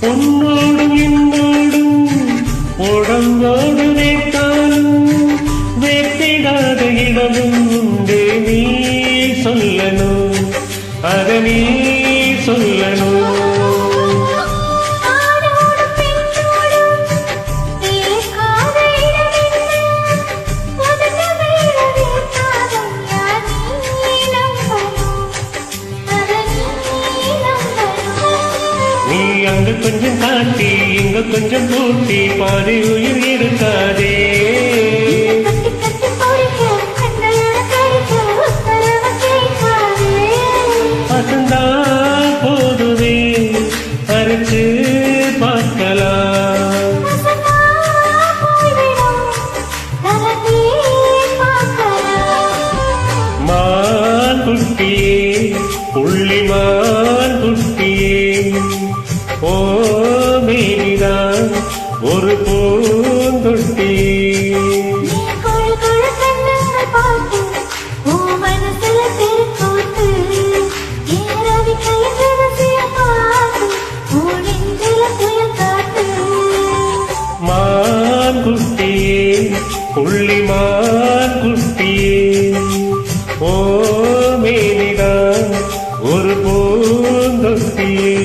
உன்னோடும் என்னோடும் உடம்போடு வைத்தாலும் வெற்றிடாத இடமும் உண்டே. நீ சொல்லணும், அதை நீ சொல்லணும். நீ அங்க கொஞ்சம் காட்டி இங்க கொஞ்சம் பூட்டி பாதி உயிர் இருக்காதே. அசந்தா போதுவே பறிச்சு பார்க்கலாம். மான் குட்டியே புள்ளிமான் குட்டியே, ஓ மேனிதான் ஒரு பூந்தொட்டி. மான் குட்டியே புள்ளிமான் குட்டியே, ஓ மேனிதான் ஒரு பூந்தொட்டியே.